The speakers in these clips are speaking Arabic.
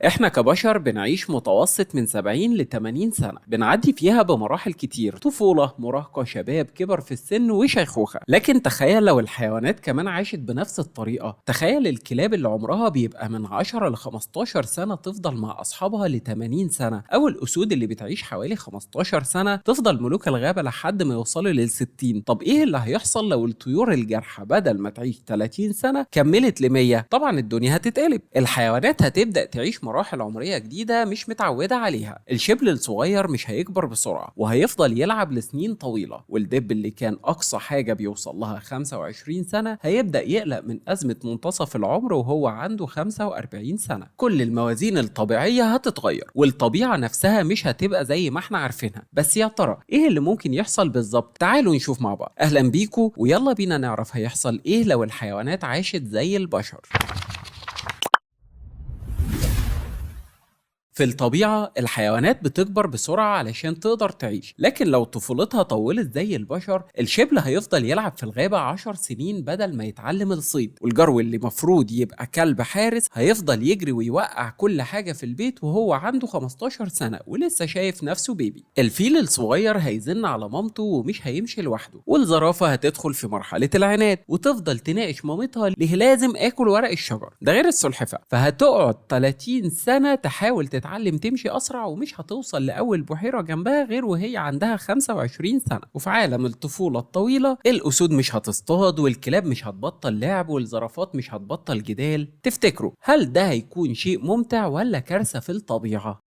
احنا كبشر بنعيش متوسط من 70 ل 80 سنة، بنعدي فيها بمراحل كتير: طفولة، مراهقة، شباب، كبر في السن وشيخوخة. لكن تخيل لو الحيوانات كمان عاشت بنفس الطريقة. تخيل الكلاب اللي عمرها بيبقى من 10 ل 15 سنة تفضل مع أصحابها ل 80 سنة، أو الأسود اللي بتعيش حوالي 15 سنة تفضل ملوك الغابة لحد ما يوصلوا لل 60. طب إيه اللي هيحصل لو الطيور الجارحة بدل ما تعيش 30 سنة كملت ل 100؟ طبعا الدنيا هتتقلب، الحيوانات هتبدأ تعيش مراحل عمرية جديدة مش متعودة عليها. الشبل الصغير مش هيكبر بسرعة وهيفضل يلعب لسنين طويلة، والدب اللي كان أقصى حاجة بيوصل لها 25 سنة هيبدأ يقلق من أزمة منتصف العمر وهو عنده 45 سنة. كل الموازين الطبيعية هتتغير والطبيعة نفسها مش هتبقى زي ما احنا عارفينها. بس يا ترى ايه اللي ممكن يحصل بالظبط؟ تعالوا نشوف مع بعض. أهلا بيكم ويلا بينا نعرف هيحصل ايه لو الحيوانات عاشت زي البشر. في الطبيعة الحيوانات بتكبر بسرعة علشان تقدر تعيش، لكن لو طفولتها طولت زي البشر الشبل هيفضل يلعب في الغابة 10 سنين بدل ما يتعلم الصيد، والجرو اللي مفروض يبقى كلب حارس هيفضل يجري ويوقع كل حاجة في البيت وهو عنده 15 سنة ولسه شايف نفسه بيبي. الفيل الصغير هيزن على مامته ومش هيمشي لوحده، والزرافة هتدخل في مرحلة العناد وتفضل تناقش مامتها ليه لازم آكل ورق الشجر، ده غير السلحفاة، فهتقعد 30 سنة تحاول تتعلم تمشي أسرع ومش هتوصل لأول بحيرة جنبها غير وهي عندها 25 سنة. وفي عالم الطفولة الطويلة الأسود مش هتصطاد والكلاب مش هتبطل لعب والزرافات مش هتبطل جدال. تفتكروا هل ده هيكون شيء ممتع ولا كارثة في الطبيعة؟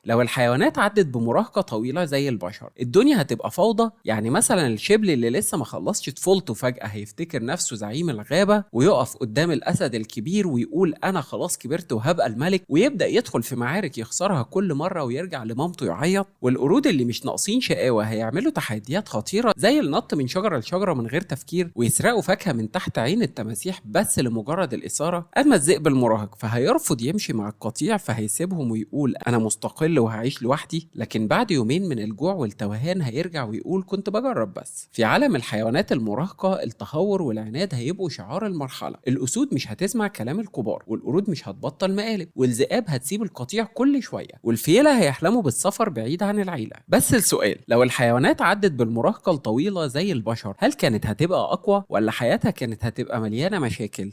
لو الحيوانات عدت بمراهقة طويلة زي البشر الدنيا هتبقى فوضى. يعني مثلا الشبل اللي لسه ما خلصش طفولته فجأة هيفتكر نفسه زعيم الغابة ويقف قدام الأسد الكبير ويقول أنا خلاص كبرت وهبقى الملك، ويبدأ يدخل في معارك يخسرها كل مرة ويرجع لمامته يعيط. والقرود اللي مش ناقصين شقاوة هيعملوا تحديات خطيرة زي النط من شجرة لشجرة من غير تفكير ويسرقوا فاكهة من تحت عين التماسيح بس لمجرد الإثارة. أما الذئب المراهق فهيرفض يمشي مع القطيع فهيسيبهم ويقول أنا مستقل وهعيش لوحدي، لكن بعد يومين من الجوع والتوهان هيرجع ويقول كنت بجرب بس. في عالم الحيوانات المراهقة التهور والعناد هيبقوا شعار المرحلة. الأسود مش هتسمع كلام الكبار، والقرود مش هتبطل مقالب، والذئاب هتسيب القطيع كل شوية، والفيلة هيحلموا بالسفر بعيد عن العيلة. بس السؤال، لو الحيوانات عدت بالمراهقة الطويلة زي البشر هل كانت هتبقى أقوى ولا حياتها كانت هتبقى مليانة مشاكل؟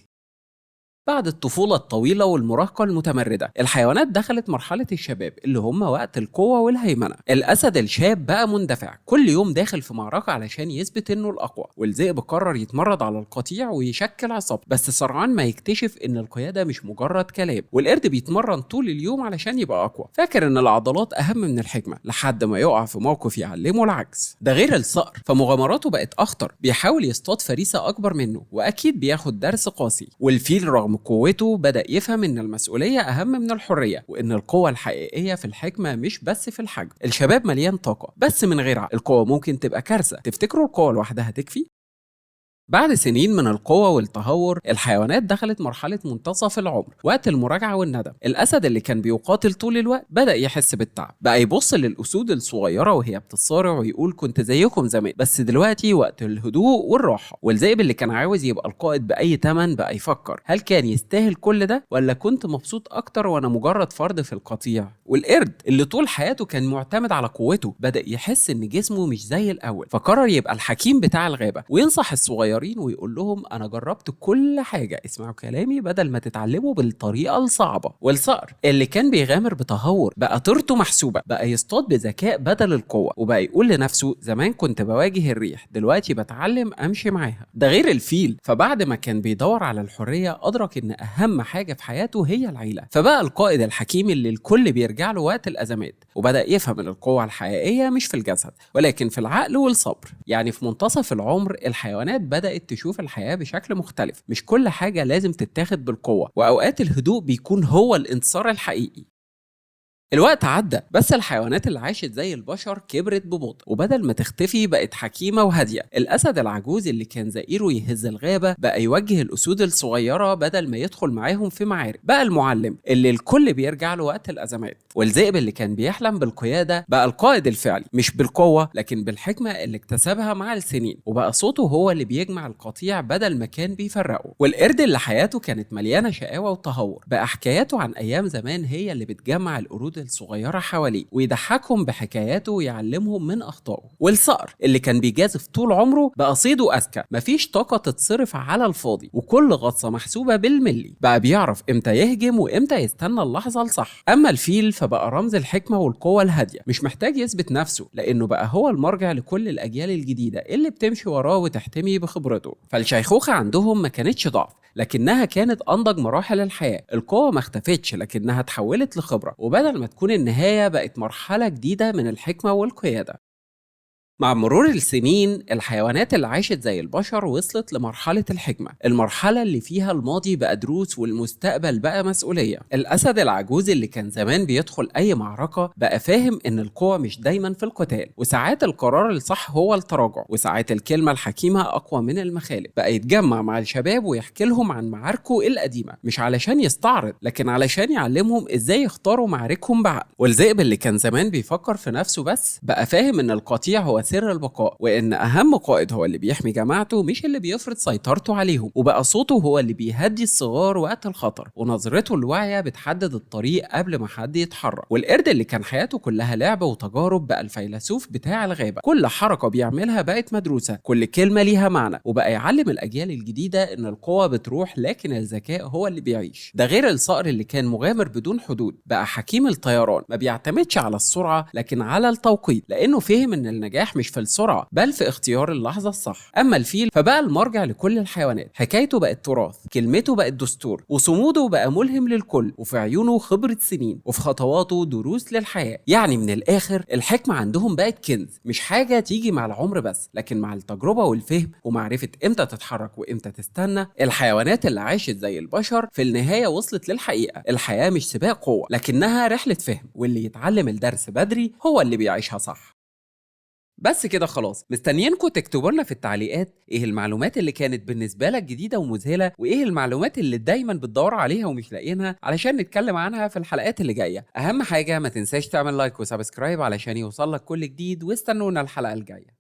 بعد الطفولة الطويلة والمراهقة المتمردة الحيوانات دخلت مرحلة الشباب اللي هم وقت القوة والهيمنة. الأسد الشاب بقى مندفع كل يوم داخل في معركة علشان يثبت إنه الأقوى، والذئب قرر يتمرد على القطيع ويشكل عصابة بس سرعان ما يكتشف إن القيادة مش مجرد كلام. والقرد بيتمرن طول اليوم علشان يبقى أقوى، فاكر إن العضلات أهم من الحكمة لحد ما يقع في موقف يعلمه العكس. ده غير الصقر فمغامراته بقت أخطر، بيحاول يصطاد فريسة أكبر منه وأكيد بياخد درس قاسي. والفيل رغم قوته بدأ يفهم إن المسؤولية أهم من الحرية، وإن القوة الحقيقية في الحكمة مش بس في الحجم. الشباب مليان طاقة بس من غير عقل القوة ممكن تبقى كارثة. تفتكروا القوة لوحدها تكفي؟ بعد سنين من القوة والتهور الحيوانات دخلت مرحلة منتصف العمر وقت المراجعة والندم. الأسد اللي كان بيقاتل طول الوقت بدأ يحس بالتعب، بقى يبص للأسود الصغيرة وهي بتصارع ويقول كنت زيكم زمان بس دلوقتي وقت الهدوء والراحة. والذئب اللي كان عاوز يبقى القائد بأي تمن بقى يفكر هل كان يستاهل كل ده ولا كنت مبسوط أكتر وأنا مجرد فرد في القطيع. والقرد اللي طول حياته كان معتمد على قوته بدأ يحس إن جسمه مش زي الأول، فقرر يبقى الحكيم بتاع الغابة وينصح الصغيرين ويقول لهم انا جربت كل حاجه، اسمعوا كلامي بدل ما تتعلموا بالطريقه الصعبه. والصقر اللي كان بيغامر بتهور بقى طيرته محسوبه، بقى يصطاد بذكاء بدل القوه، وبقى يقول لنفسه زمان كنت بواجه الريح دلوقتي بتعلم امشي معاها. ده غير الفيل فبعد ما كان بيدور على الحريه ادرك ان اهم حاجه في حياته هي العيله، فبقى القائد الحكيم اللي الكل بيرجع له وقت الازمات، وبدا يفهم ان القوه الحقيقيه مش في الجسد ولكن في العقل والصبر. يعني في منتصف العمر الحيوانات بدأت تشوف الحياة بشكل مختلف، مش كل حاجة لازم تتاخد بالقوة، وأوقات الهدوء بيكون هو الانتصار الحقيقي. الوقت عدى، بس الحيوانات اللي عاشت زي البشر كبرت ببطء، وبدل ما تختفي بقت حكيمة وهادية. الأسد العجوز اللي كان زئيره يهز الغابة بقى يوجه الأسود الصغيرة بدل ما يدخل معاهم في معارك. بقى المعلم اللي الكل بيرجع له وقت الأزمات. والذئب اللي كان بيحلم بالقيادة بقى القائد الفعلي، مش بالقوة لكن بالحكمة اللي اكتسبها مع السنين. وبقى صوته هو اللي بيجمع القطيع بدل ما كان بيفرقه. والقرد اللي حياته كانت مليانة شقاوة وتهور بقى حكاياته عن أيام زمان هي اللي بتجمع القرود الصغيرة حواليه ويضحكهم بحكاياته ويعلمهم من أخطائه. والصقر اللي كان بيجازف طول عمره بقى صيده أذكى، مفيش طاقة تتصرف على الفاضي وكل غطسة محسوبة بالملي. بقى بيعرف امتى يهجم وامتى يستنى اللحظة الصح. أما الفيل فبقى رمز الحكمة والقوة الهادية، مش محتاج يثبت نفسه لأنه بقى هو المرجع لكل الأجيال الجديدة اللي بتمشي وراه وتحتمي بخبرته. فالشيخوخة عندهم ما كانتش ضعف لكنها كانت أنضج مراحل الحياة. القوة ما اختفتش لكنها اتحولت لخبرة، وبدل ما تكون النهاية بقت مرحلة جديدة من الحكمة والقيادة. مع مرور السنين الحيوانات اللي عاشت زي البشر وصلت لمرحلة الحكمة، المرحلة اللي فيها الماضي بقى دروس والمستقبل بقى مسؤولية. الأسد العجوز اللي كان زمان بيدخل أي معركة بقى فاهم إن القوة مش دايما في القتال، وساعات القرار الصح هو التراجع، وساعات الكلمة الحكيمة أقوى من المخالب. بقى يتجمع مع الشباب ويحكي لهم عن معاركه القديمة، مش علشان يستعرض لكن علشان يعلمهم إزاي يختاروا معاركهم بعقل. والذئب اللي كان زمان بيفكر في نفسه بس بقى فاهم إن القطيع هو سر البقاء، وان اهم قائد هو اللي بيحمي جماعته مش اللي بيفرض سيطرته عليهم. وبقى صوته هو اللي بيهدي الصغار وقت الخطر، ونظرته الواعيه بتحدد الطريق قبل ما حد يتحرك. والقرد اللي كان حياته كلها لعب وتجارب بقى الفيلسوف بتاع الغابه، كل حركه بيعملها بقت مدروسه، كل كلمه ليها معنى. وبقى يعلم الاجيال الجديده ان القوه بتروح لكن الذكاء هو اللي بيعيش. ده غير الصقر اللي كان مغامر بدون حدود، بقى حكيم الطيران ما بيعتمدش على السرعه لكن على التوقيت، لانه فهم ان النجاح مش في السرعه بل في اختيار اللحظه الصح. اما الفيل فبقى المرجع لكل الحيوانات، حكايته بقت تراث، كلمته بقت دستور، وصموده بقى ملهم للكل، وفي عيونه خبره سنين، وفي خطواته دروس للحياه. يعني من الاخر الحكمه عندهم بقت كنز، مش حاجه تيجي مع العمر بس لكن مع التجربه والفهم ومعرفه امتى تتحرك وامتى تستنى. الحيوانات اللي عاشت زي البشر في النهايه وصلت للحقيقه، الحياه مش سباق قوه لكنها رحله فهم، واللي يتعلم الدرس بدري هو اللي بيعيشها صح. بس كده خلاص، مستنيينكم تكتبوا لنا في التعليقات ايه المعلومات اللي كانت بالنسبه لك جديده ومذهله، وايه المعلومات اللي دايما بتدوروا عليها ومش لاقيينها علشان نتكلم عنها في الحلقات اللي جايه. اهم حاجه ما تنساش تعمل لايك وسبسكرايب علشان يوصلك كل جديد، واستنونا الحلقه الجايه.